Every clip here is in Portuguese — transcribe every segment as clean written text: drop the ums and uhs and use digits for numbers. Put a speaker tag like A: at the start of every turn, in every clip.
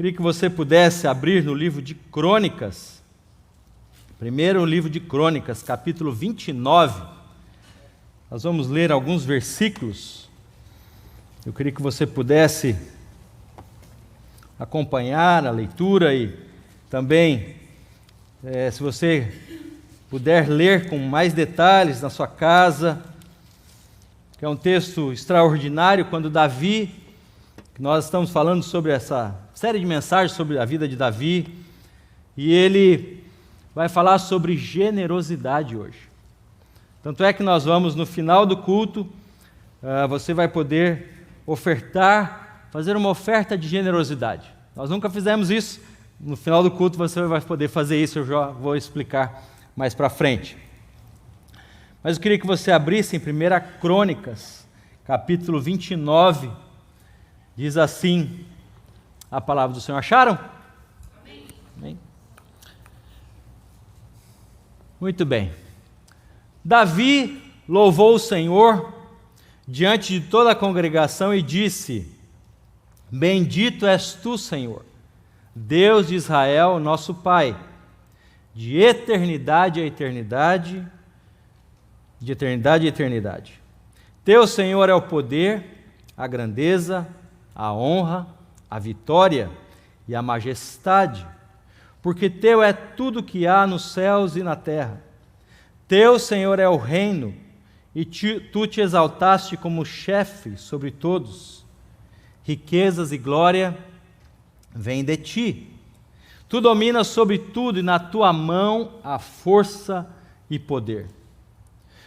A: Queria que você pudesse abrir no livro de Crônicas, primeiro livro de Crônicas, capítulo 29. Nós vamos ler alguns versículos. Eu queria que você pudesse acompanhar a leitura e também, se você puder ler com mais detalhes na sua casa, que é um texto extraordinário, quando Davi, nós estamos falando sobre essa série de mensagens sobre a vida de Davi, e ele vai falar sobre generosidade hoje. Tanto é que nós vamos, no final do culto, você vai poder fazer uma oferta de generosidade. Nós nunca fizemos isso, no final do culto você vai poder fazer isso, eu já vou explicar mais para frente. Mas eu queria que você abrisse em 1 Crônicas, capítulo 29, diz assim a palavra do Senhor. Acharam? Amém. Amém. Muito bem. Davi louvou o Senhor diante de toda a congregação e disse: Bendito és tu, Senhor, Deus de Israel, nosso Pai, de eternidade a eternidade, de eternidade a eternidade. Teu, Senhor, é o poder, a grandeza, a honra, a vitória e a majestade, porque teu é tudo que há nos céus e na terra. Teu, Senhor, é o reino, e tu te exaltaste como chefe sobre todos. Riquezas e glória vêm de ti. Tu dominas sobre tudo, e na tua mão há força e poder.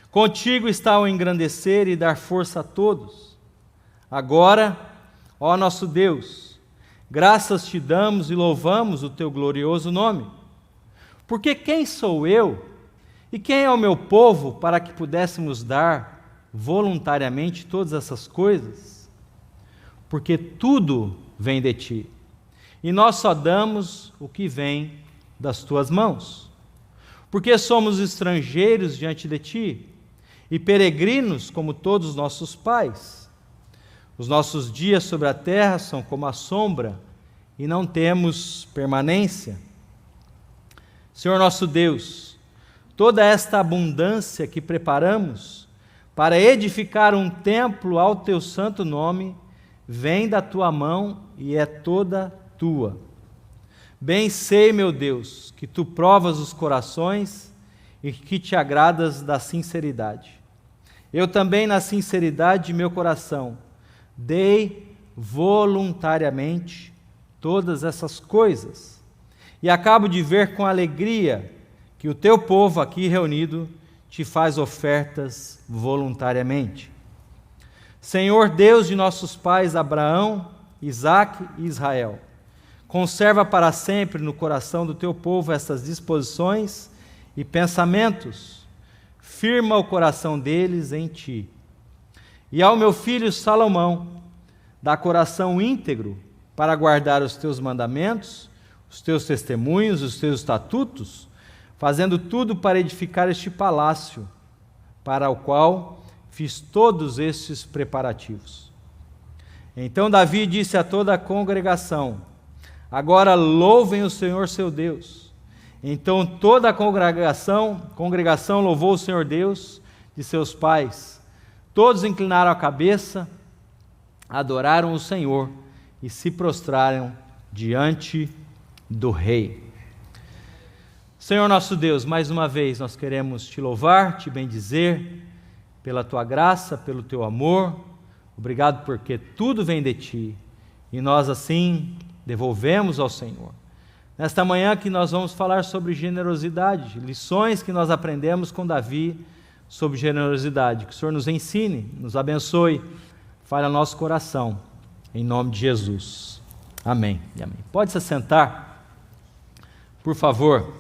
A: Contigo está o engrandecer e dar força a todos. Agora, ó nosso Deus, graças te damos e louvamos o teu glorioso nome. Porque quem sou eu e quem é o meu povo para que pudéssemos dar voluntariamente todas essas coisas? Porque tudo vem de ti, e nós só damos o que vem das tuas mãos. Porque somos estrangeiros diante de ti, e peregrinos como todos os nossos pais. Os nossos dias sobre a terra são como a sombra, e não temos permanência. Senhor nosso Deus, toda esta abundância que preparamos para edificar um templo ao teu santo nome, vem da tua mão e é toda tua. Bem sei, meu Deus, que tu provas os corações e que te agradas da sinceridade. Eu também, na sinceridade de meu coração, dei voluntariamente todas essas coisas, e acabo de ver com alegria que o teu povo aqui reunido te faz ofertas voluntariamente. Senhor Deus de nossos pais Abraão, Isaque e Israel, conserva para sempre no coração do teu povo essas disposições e pensamentos, firma o coração deles em ti. E ao meu filho Salomão, dá coração íntegro para guardar os teus mandamentos, os teus testemunhos, os teus estatutos, fazendo tudo para edificar este palácio, para o qual fiz todos estes preparativos. Então Davi disse a toda a congregação: Agora louvem o Senhor seu Deus. Então toda a congregação louvou o Senhor Deus de seus pais. Todos inclinaram a cabeça, adoraram o Senhor e se prostraram diante do rei. Senhor nosso Deus, mais uma vez nós queremos te louvar, te bendizer pela tua graça, pelo teu amor. Obrigado porque tudo vem de ti e nós assim devolvemos ao Senhor. Nesta manhã que nós vamos falar sobre generosidade, lições que nós aprendemos com Davi sobre generosidade. Que o Senhor nos ensine, nos abençoe, fale ao nosso coração, em nome de Jesus. Amém e amém. Pode se sentar, por favor.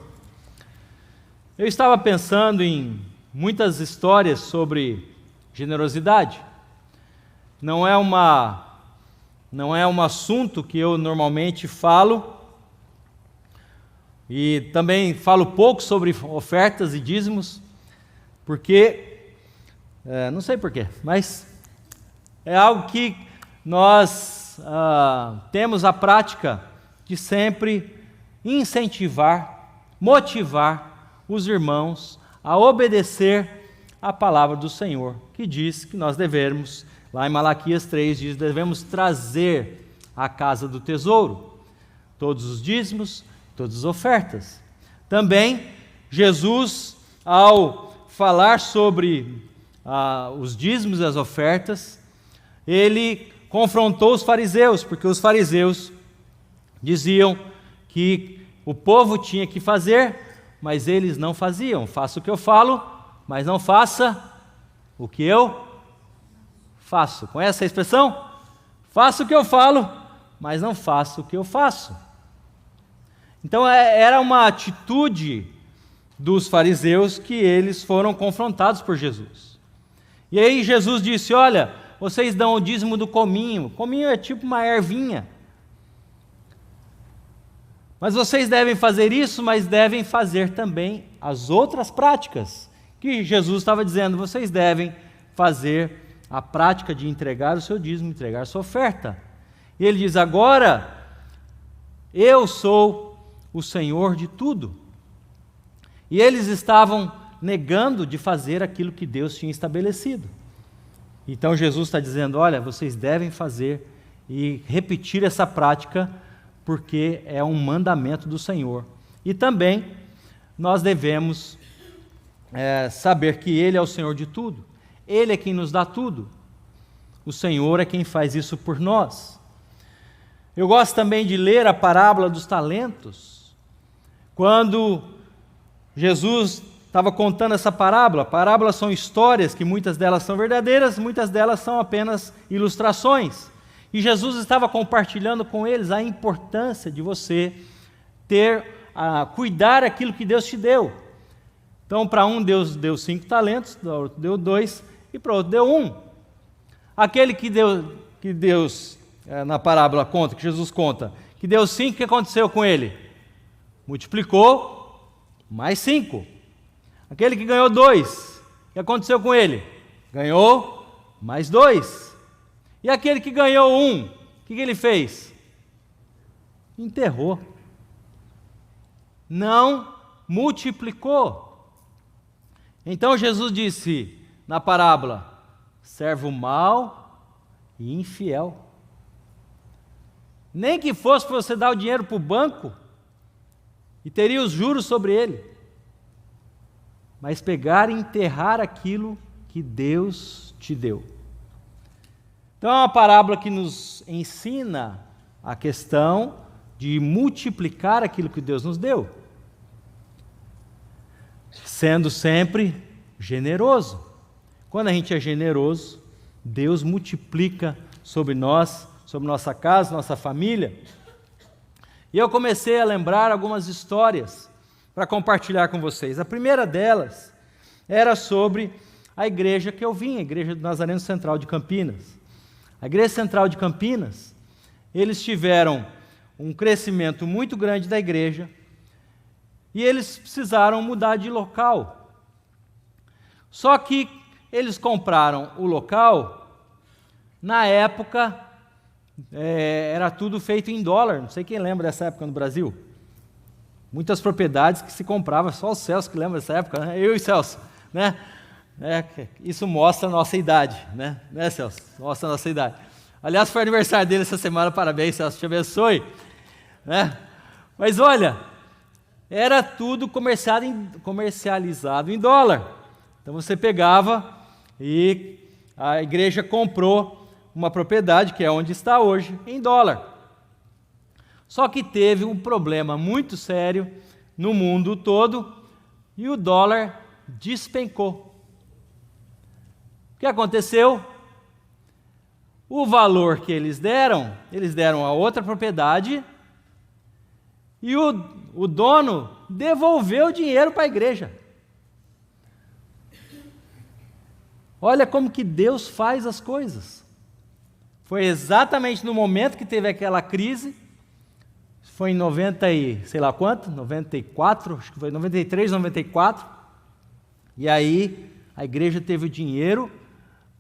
A: Eu estava pensando em muitas histórias sobre generosidade. Não é um assunto que eu normalmente falo, e também falo pouco sobre ofertas e dízimos, porque, não sei porquê, mas é algo que nós temos a prática de sempre incentivar, motivar os irmãos a obedecer a palavra do Senhor, que diz que nós devemos, lá em Malaquias 3, diz, devemos trazer à casa do tesouro todos os dízimos, todas as ofertas. Também, Jesus, ao falar sobre os dízimos e as ofertas, ele confrontou os fariseus, porque os fariseus diziam que o povo tinha que fazer, mas eles não faziam. Faça o que eu falo, mas não faça o que eu faço. Conhece essa expressão? Faça o que eu falo, mas não faça o que eu faço. Então era uma atitude dos fariseus que eles foram confrontados por Jesus. E aí Jesus disse, olha, vocês dão o dízimo do cominho. Cominho é tipo uma ervinha. Mas vocês devem fazer isso, mas devem fazer também as outras práticas. Que Jesus estava dizendo, vocês devem fazer a prática de entregar o seu dízimo, entregar a sua oferta. E ele diz, agora eu sou o Senhor de tudo. E eles estavam negando de fazer aquilo que Deus tinha estabelecido. Então Jesus está dizendo, olha, vocês devem fazer e repetir essa prática, porque é um mandamento do Senhor. E também nós devemos saber que Ele é o Senhor de tudo. Ele é quem nos dá tudo. O Senhor é quem faz isso por nós. Eu gosto também de ler a parábola dos talentos. Quando Jesus estava contando essa parábola, parábolas são histórias que muitas delas são verdadeiras, muitas delas são apenas ilustrações. E Jesus estava compartilhando com eles a importância de você cuidar aquilo que Deus te deu. Então, para um Deus deu 5 talentos, para outro deu 2 e para outro deu 1. Aquele que Deus, na parábola conta, que Jesus conta, que deu 5, o que aconteceu com ele? Multiplicou mais 5. Aquele que ganhou 2, o que aconteceu com ele? Ganhou mais 2. E aquele que ganhou 1, o que ele fez? Enterrou. Não multiplicou. Então Jesus disse na parábola, servo mau e infiel. Nem que fosse para você dar o dinheiro para o banco e teria os juros sobre ele, mas pegar e enterrar aquilo que Deus te deu. Então é uma parábola que nos ensina a questão de multiplicar aquilo que Deus nos deu, sendo sempre generoso. Quando a gente é generoso, Deus multiplica sobre nós, sobre nossa casa, nossa família. E eu comecei a lembrar algumas histórias para compartilhar com vocês. A primeira delas era sobre a igreja que eu vim, a Igreja do Nazareno Central de Campinas. A Igreja Central de Campinas, eles tiveram um crescimento muito grande da igreja e eles precisaram mudar de local. Só que eles compraram o local, na época, era tudo feito em dólar, não sei quem lembra dessa época no Brasil. Muitas propriedades que se comprava, só o Celso que lembra dessa época, né? Eu e Celso, né? Isso mostra a nossa idade, né, Celso? Mostra a nossa idade. Aliás, foi aniversário dele essa semana, parabéns, Celso, te abençoe. Né? Mas olha, era tudo comercializado em dólar. Então você pegava e a igreja comprou uma propriedade, que é onde está hoje, em dólar. Só que teve um problema muito sério no mundo todo e o dólar despencou. O que aconteceu? O valor que eles deram a outra propriedade e o dono devolveu o dinheiro para a igreja. Olha como que Deus faz as coisas. Foi exatamente no momento que teve aquela crise, foi em 90 e sei lá quanto, 94, acho que foi 93, 94, e aí a igreja teve o dinheiro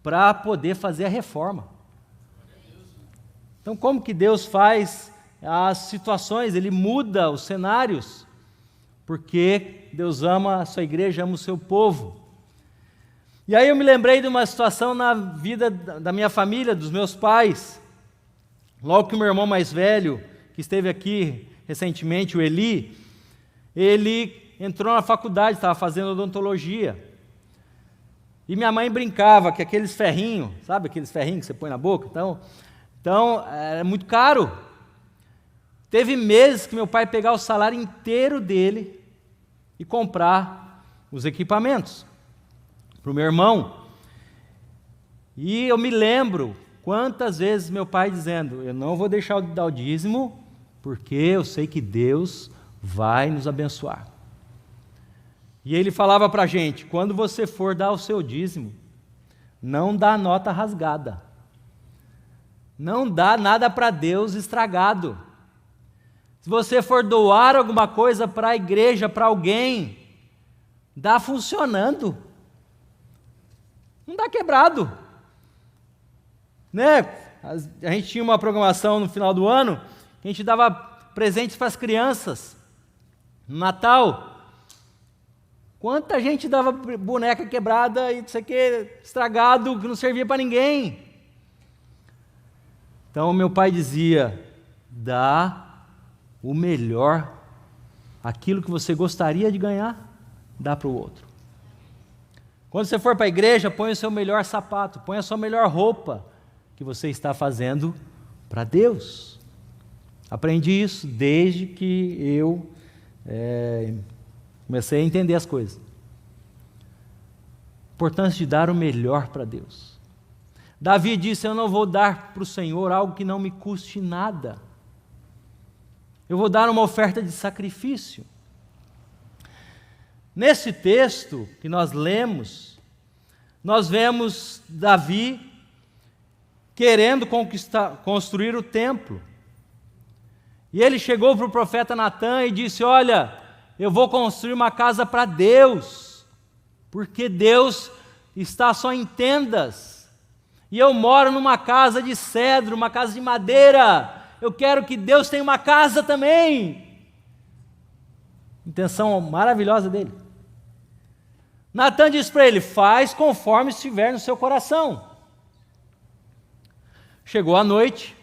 A: para poder fazer a reforma. Então, como que Deus faz as situações, Ele muda os cenários, porque Deus ama a sua igreja, ama o seu povo. E aí eu me lembrei de uma situação na vida da minha família, dos meus pais. Logo que o meu irmão mais velho, que esteve aqui recentemente, o Eli, ele entrou na faculdade, estava fazendo odontologia. E minha mãe brincava que aqueles ferrinhos, sabe aqueles ferrinhos que você põe na boca? Então era muito caro. Teve meses que meu pai pegava o salário inteiro dele e comprar os equipamentos para o meu irmão. E eu me lembro quantas vezes meu pai dizendo: eu não vou deixar de dar o dízimo, porque eu sei que Deus vai nos abençoar. E ele falava para a gente: quando você for dar o seu dízimo, não dá nota rasgada, não dá nada para Deus estragado. Se você for doar alguma coisa para a igreja, para alguém, dá funcionando, não dá quebrado, né? A gente tinha uma programação no final do ano, a gente dava presentes para as crianças, no Natal. Quanta gente dava boneca quebrada e não sei o que, estragado, que não servia para ninguém. Então meu pai dizia: dá o melhor, aquilo que você gostaria de ganhar, dá para o outro. Quando você for para a igreja, põe o seu melhor sapato, põe a sua melhor roupa, que você está fazendo para Deus. Aprendi isso desde que eu comecei a entender as coisas. Importância de dar o melhor para Deus. Davi disse: eu não vou dar para o Senhor algo que não me custe nada. Eu vou dar uma oferta de sacrifício. Nesse texto que nós lemos, nós vemos Davi querendo construir o templo. E ele chegou para o profeta Natã e disse: olha, eu vou construir uma casa para Deus, porque Deus está só em tendas, e eu moro numa casa de cedro, uma casa de madeira. Eu quero que Deus tenha uma casa também. Intenção maravilhosa dele. Natã disse para ele: faz conforme estiver no seu coração. Chegou a noite,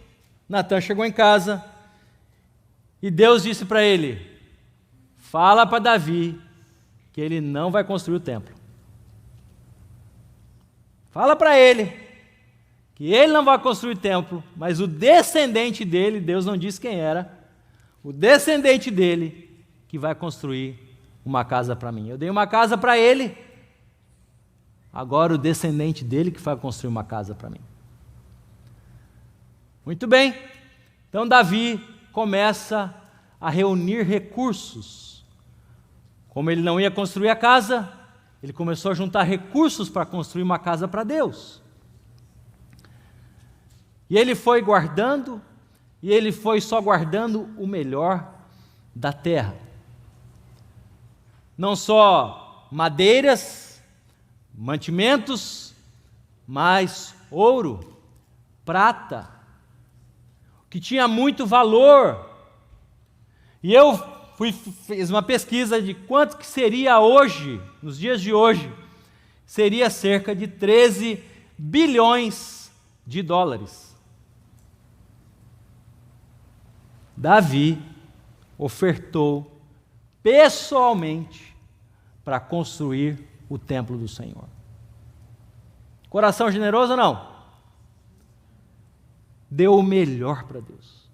A: Natã chegou em casa, e Deus disse para ele: fala para Davi que ele não vai construir o templo. Fala para ele que ele não vai construir o templo, mas o descendente dele, Deus não disse quem era, o descendente dele que vai construir uma casa para mim. Eu dei uma casa para ele, agora o descendente dele que vai construir uma casa para mim. Muito bem, então Davi começa a reunir recursos. Como ele não ia construir a casa, ele começou a juntar recursos para construir uma casa para Deus. E ele foi guardando, e ele foi só guardando o melhor da terra. Não só madeiras, mantimentos, mas ouro, prata, que tinha muito valor. E eu fiz uma pesquisa de quanto que seria hoje, nos dias de hoje, seria cerca de 13 bilhões de dólares. Davi ofertou pessoalmente para construir o templo do Senhor. Coração generoso ou não? Deu o melhor para Deus.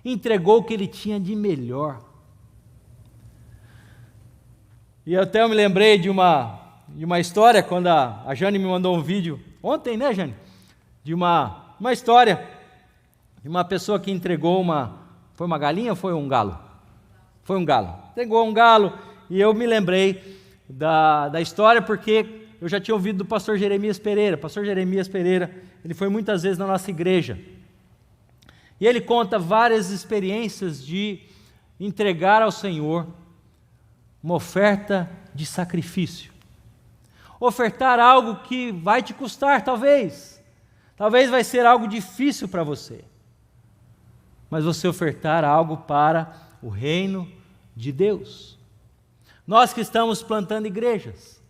A: Entregou o que ele tinha de melhor. E até eu me lembrei de uma história, quando a Jane me mandou um vídeo, ontem, né, Jane? De uma história de uma pessoa que entregou foi uma galinha ou foi um galo? Foi um galo. Entregou um galo, e eu me lembrei da história porque eu já tinha ouvido do pastor Jeremias Pereira. Pastor Jeremias Pereira, ele foi muitas vezes na nossa igreja. E ele conta várias experiências de entregar ao Senhor uma oferta de sacrifício. Ofertar algo que vai te custar, talvez. Talvez vai ser algo difícil para você. mas você ofertar algo para o reino de Deus. Nós que estamos plantando igrejas,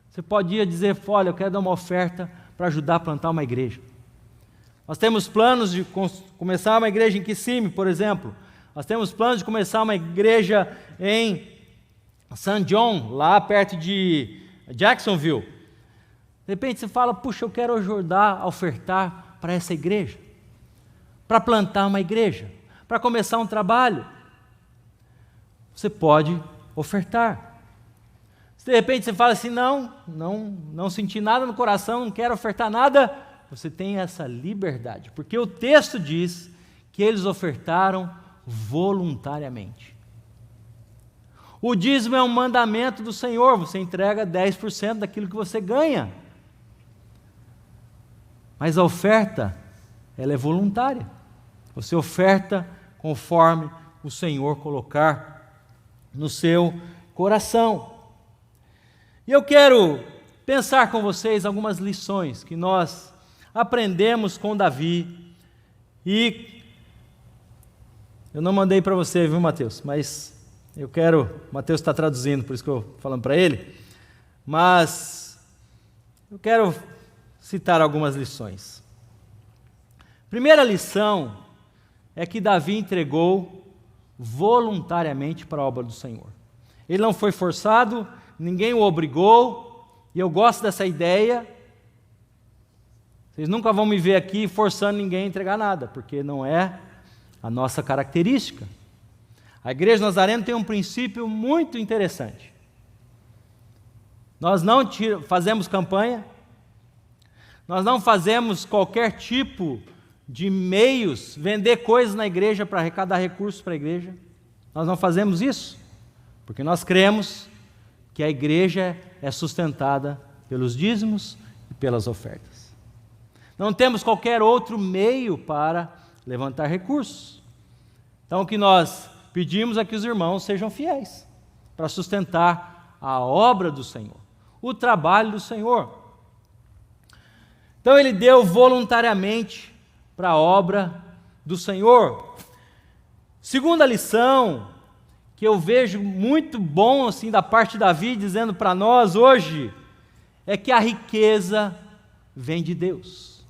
A: você podia dizer, olha, eu quero dar uma oferta para ajudar a plantar uma igreja. Nós temos planos de começar uma igreja em Kissimmee, por exemplo. Nós temos planos de começar uma igreja em St. John, lá perto de Jacksonville. De repente você fala, puxa, eu quero ajudar a ofertar para essa igreja, para plantar uma igreja, para começar um trabalho. Você pode ofertar. Se de repente você fala assim, não senti nada no coração, não quero ofertar nada, você tem essa liberdade, porque o texto diz que eles ofertaram voluntariamente. O dízimo é um mandamento do Senhor, você entrega 10% daquilo que você ganha. Mas a oferta, ela é voluntária. Você oferta conforme o Senhor colocar no seu coração. E eu quero pensar com vocês algumas lições que nós aprendemos com Davi. E eu não mandei para você, viu, Mateus? Mas eu quero, Mateus está traduzindo, por isso que eu estou falando para ele. Mas eu quero citar algumas lições. Primeira lição é que Davi entregou voluntariamente para a obra do Senhor. Ele não foi forçado, ninguém o obrigou, e eu gosto dessa ideia. Vocês nunca vão me ver aqui forçando ninguém a entregar nada, porque não é a nossa característica. A Igreja Nazareno tem um princípio muito interessante. Nós não fazemos campanha, nós não fazemos qualquer tipo de meios, vender coisas na igreja para arrecadar recursos para a igreja. Nós não fazemos isso, porque nós cremos que a igreja é sustentada pelos dízimos e pelas ofertas. Não temos qualquer outro meio para levantar recursos. Então o que nós pedimos é que os irmãos sejam fiéis para sustentar a obra do Senhor, o trabalho do Senhor. Então ele deu voluntariamente para a obra do Senhor. Segunda lição, que eu vejo muito bom assim da parte de Davi, dizendo para nós hoje, é que a riqueza vem de Deus.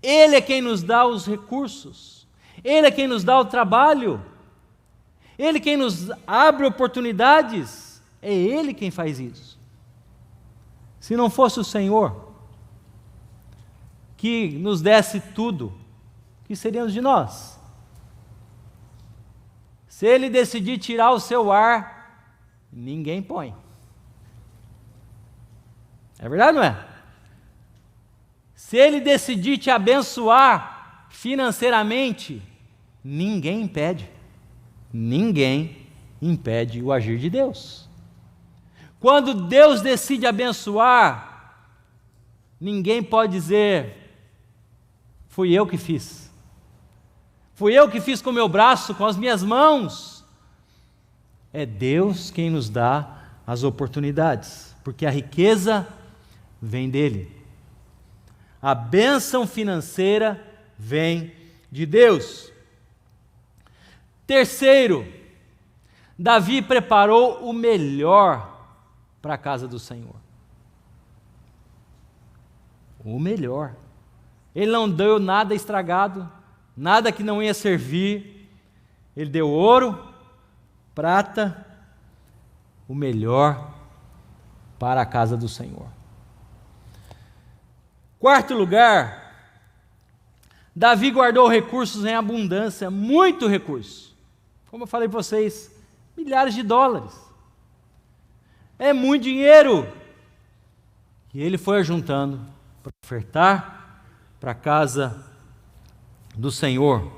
A: Ele é quem nos dá os recursos, Ele é quem nos dá o trabalho, Ele é quem nos abre oportunidades, é Ele quem faz isso. Se não fosse o Senhor que nos desse tudo, o que seríamos de nós? Se Ele decidir tirar o seu ar, ninguém põe. É verdade, não é? Se Ele decidir te abençoar financeiramente, ninguém impede. Ninguém impede o agir de Deus. Quando Deus decide abençoar, ninguém pode dizer, fui eu que fiz. Fui eu que fiz com o meu braço, com as minhas mãos. É Deus quem nos dá as oportunidades, porque a riqueza vem dEle. A bênção financeira vem de Deus. Terceiro, Davi preparou o melhor para a casa do Senhor. O melhor. Ele não deu nada estragado, nada que não ia servir. Ele deu ouro, prata, o melhor para a casa do Senhor. Quarto lugar, Davi guardou recursos em abundância, muito recurso. Como eu falei para vocês, milhares de dólares. É muito dinheiro. E ele foi juntando para ofertar para a casa do Senhor.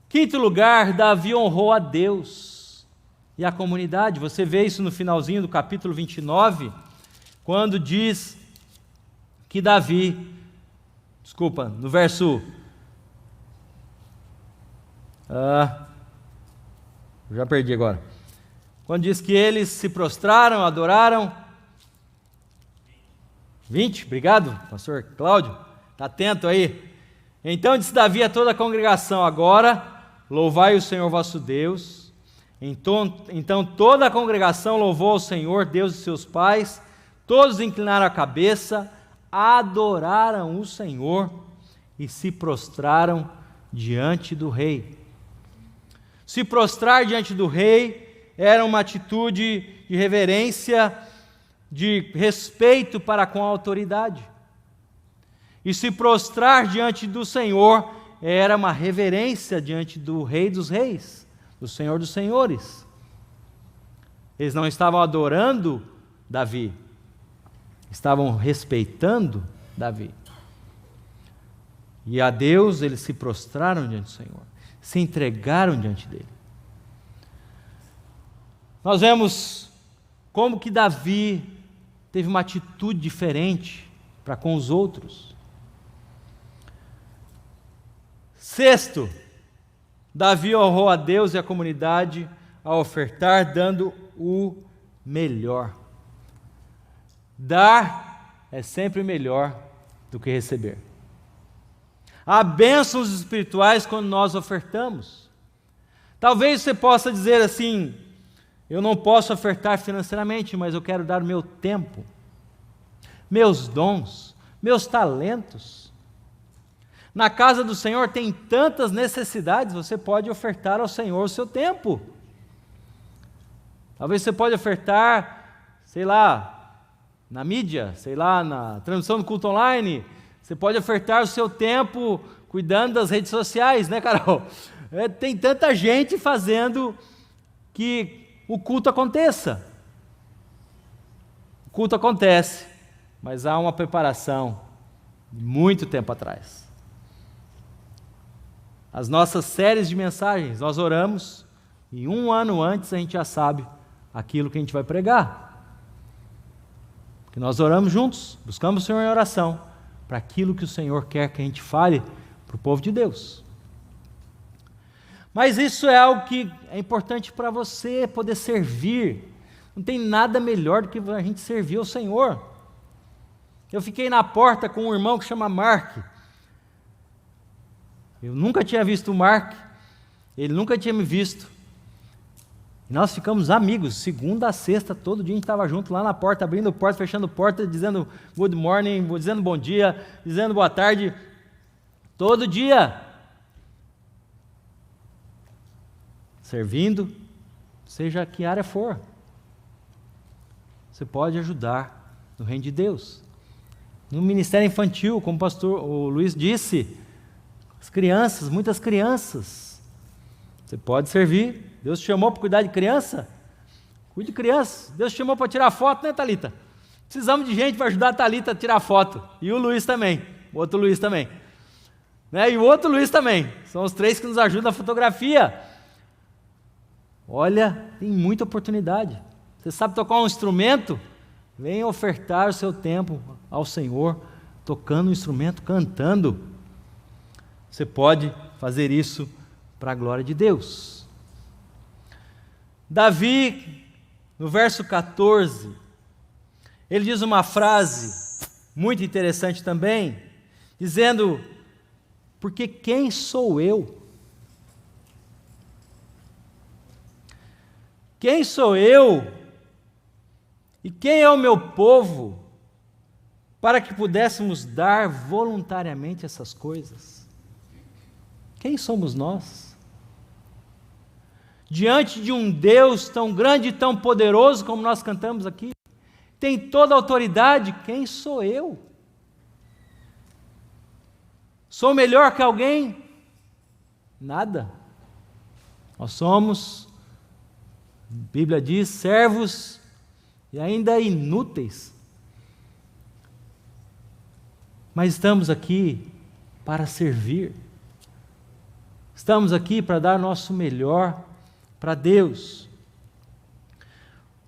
A: Quinto lugar, Davi honrou a Deus e a comunidade. Você vê isso no finalzinho do capítulo 29, quando diz que Davi, no verso... já perdi agora. Quando diz que eles se prostraram, adoraram. 20, obrigado, pastor Cláudio, está atento aí. Então disse Davi a toda a congregação: agora louvai o Senhor vosso Deus. Então toda a congregação louvou ao Senhor, Deus de seus pais, todos inclinaram a cabeça, adoraram o Senhor e se prostraram diante do rei. Se prostrar diante do rei era uma atitude de reverência, de respeito para com a autoridade. E se prostrar diante do Senhor era uma reverência diante do Rei dos Reis, do Senhor dos Senhores. Eles não estavam adorando Davi, estavam respeitando Davi. E a Deus eles se prostraram diante do Senhor, se entregaram diante dele. Nós vemos como que Davi teve uma atitude diferente para com os outros. Sexto, Davi honrou a Deus e a comunidade ao ofertar, dando o melhor. Dar é sempre melhor do que receber. Há bênçãos espirituais quando nós ofertamos. Talvez você possa dizer assim: eu não posso ofertar financeiramente, mas eu quero dar o meu tempo, meus dons, meus talentos. Na casa do Senhor tem tantas necessidades, você pode ofertar ao Senhor o seu tempo. Talvez você pode ofertar, sei lá, na mídia, sei lá, na transmissão do culto online. Você pode ofertar o seu tempo cuidando das redes sociais, né, Carol? Tem tanta gente fazendo que o culto aconteça. O culto acontece, mas há uma preparação de muito tempo atrás. As nossas séries de mensagens, nós oramos e 1 ano antes a gente já sabe aquilo que a gente vai pregar. Porque nós oramos juntos, buscamos o Senhor em oração, para aquilo que o Senhor quer que a gente fale para o povo de Deus. Mas isso é algo que é importante para você poder servir. Não tem nada melhor do que a gente servir ao Senhor. Eu fiquei na porta com um irmão que chama Mark. Eu nunca tinha visto o Mark, ele nunca tinha me visto. E nós ficamos amigos, segunda a sexta, todo dia a gente estava junto lá na porta, abrindo porta, fechando porta, dizendo good morning, dizendo bom dia, dizendo boa tarde, todo dia. Servindo, seja que área for. Você pode ajudar no reino de Deus. No ministério infantil, como o pastor Luiz disse, as crianças, muitas crianças. Você pode servir. Deus te chamou para cuidar de criança? Cuide de crianças. Deus te chamou para tirar foto, né, Thalita? Precisamos de gente para ajudar a Thalita a tirar foto. E o Luiz também. O outro Luiz também. Né? E o outro Luiz também. São os 3 que nos ajudam na fotografia. Olha, tem muita oportunidade. Você sabe tocar um instrumento? Venha ofertar o seu tempo ao Senhor, tocando um instrumento, cantando. Você pode fazer isso para a glória de Deus. Davi, no verso 14, ele diz uma frase muito interessante também, dizendo: porque quem sou eu? Quem sou eu e quem é o meu povo para que pudéssemos dar voluntariamente essas coisas? Quem somos nós? Diante de um Deus tão grande e tão poderoso como nós cantamos aqui, tem toda a autoridade, quem sou eu? Sou melhor que alguém? Nada. Nós somos, a Bíblia diz, servos e ainda inúteis. Mas estamos aqui para servir. Estamos aqui para dar nosso melhor para Deus.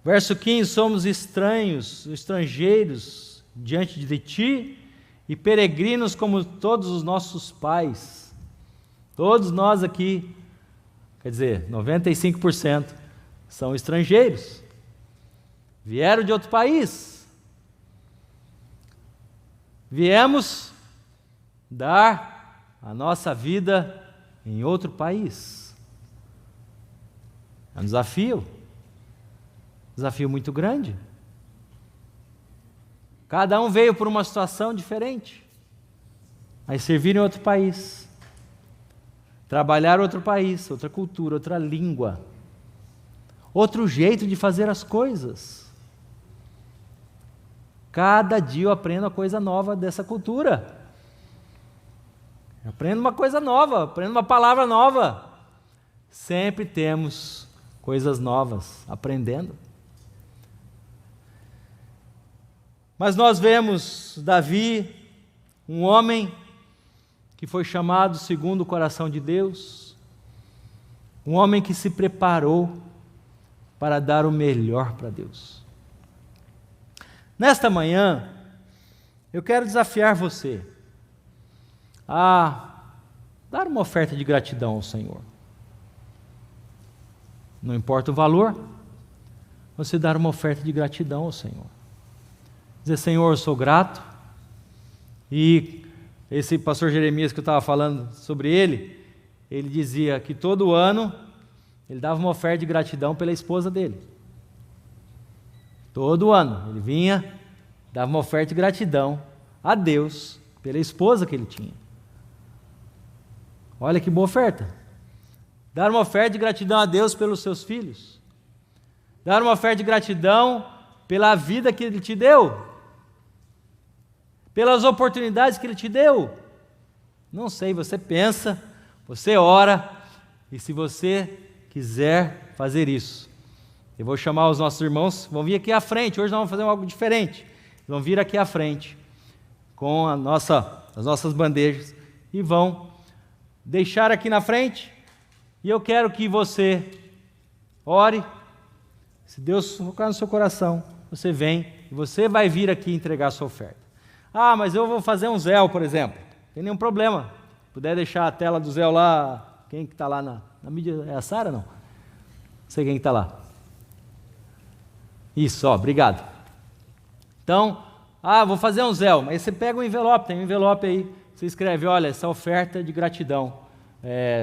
A: Verso 15, somos estranhos, estrangeiros diante de ti e peregrinos como todos os nossos pais. Todos nós aqui, quer dizer, 95% são estrangeiros. Vieram de outro país. Viemos dar a nossa vida em outro país. É um desafio muito grande. Cada um veio por uma situação diferente. Mas servir em outro país, trabalhar em outro país, outra cultura, outra língua, outro jeito de fazer as coisas. Cada dia eu aprendo uma coisa nova dessa cultura. Eu aprendo uma coisa nova, aprendo uma palavra nova. Sempre temos coisas novas aprendendo. Mas nós vemos Davi, um homem que foi chamado segundo o coração de Deus, um homem que se preparou para dar o melhor para Deus. Nesta manhã, eu quero desafiar você a dar uma oferta de gratidão ao Senhor. Não importa o valor, você dar uma oferta de gratidão ao Senhor. Dizer, Senhor, eu sou grato. E esse pastor Jeremias que eu estava falando sobre ele dizia que todo ano ele dava uma oferta de gratidão pela esposa dele. Todo ano ele vinha, dava uma oferta de gratidão a Deus pela esposa que ele tinha. Olha que boa oferta. Dar uma oferta de gratidão a Deus pelos seus filhos. Dar uma oferta de gratidão pela vida que Ele te deu. Pelas oportunidades que Ele te deu. Não sei, você pensa, você ora, e se você quiser fazer isso, eu vou chamar os nossos irmãos, vão vir aqui à frente. Hoje nós vamos fazer algo diferente. Vão vir aqui à frente com as nossas bandejas e vão deixar aqui na frente. E eu quero que você ore. Se Deus tocar no seu coração, você vem e você vai vir aqui entregar a sua oferta. Ah, mas eu vou fazer um Zé, por exemplo. Não tem nenhum problema. Se puder deixar a tela do Zé lá, quem que está lá na mídia? É a Sara, não? Não sei quem que está lá. Isso, obrigado. Então, vou fazer um Zé. Mas você pega um envelope, tem um envelope aí. Você escreve, olha, essa oferta de gratidão.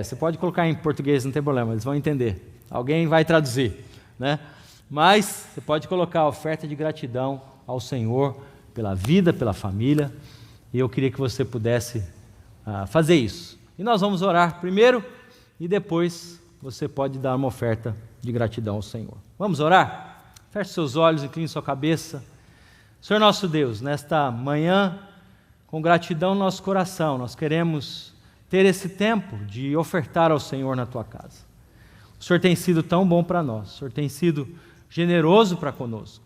A: Você pode colocar em português, não tem problema, eles vão entender. Alguém vai traduzir, né? Mas você pode colocar a oferta de gratidão ao Senhor pela vida, pela família. E eu queria que você pudesse fazer isso. E nós vamos orar primeiro e depois você pode dar uma oferta de gratidão ao Senhor. Vamos orar? Feche seus olhos, incline sua cabeça. Senhor nosso Deus, nesta manhã, com gratidão no nosso coração, nós queremos ter esse tempo de ofertar ao Senhor na tua casa. O Senhor tem sido tão bom para nós, o Senhor tem sido generoso para conosco.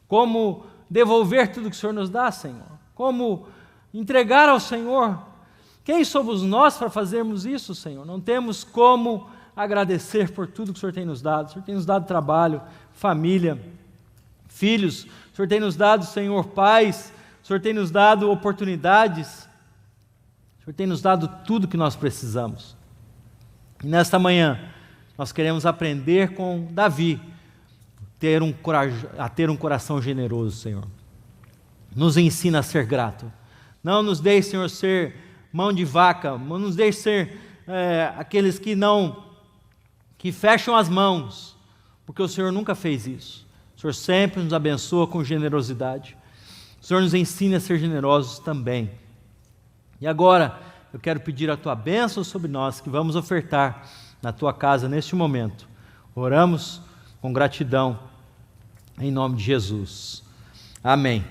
A: Como devolver tudo que o Senhor nos dá, Senhor? Como entregar ao Senhor? Quem somos nós para fazermos isso, Senhor? Não temos como agradecer por tudo que o Senhor tem nos dado. O Senhor tem nos dado trabalho, família, filhos. O Senhor tem nos dado, Senhor, paz. O Senhor tem nos dado oportunidades. O Senhor tem nos dado tudo que nós precisamos. E nesta manhã, nós queremos aprender com Davi, a ter um coração generoso, Senhor. Nos ensina a ser grato. Não nos deixe, Senhor, ser mão de vaca. Não nos deixe ser aqueles que fecham as mãos, porque o Senhor nunca fez isso. O Senhor sempre nos abençoa com generosidade. O Senhor nos ensina a ser generosos também. E agora, eu quero pedir a tua bênção sobre nós, que vamos ofertar na tua casa neste momento. Oramos com gratidão, em nome de Jesus. Amém.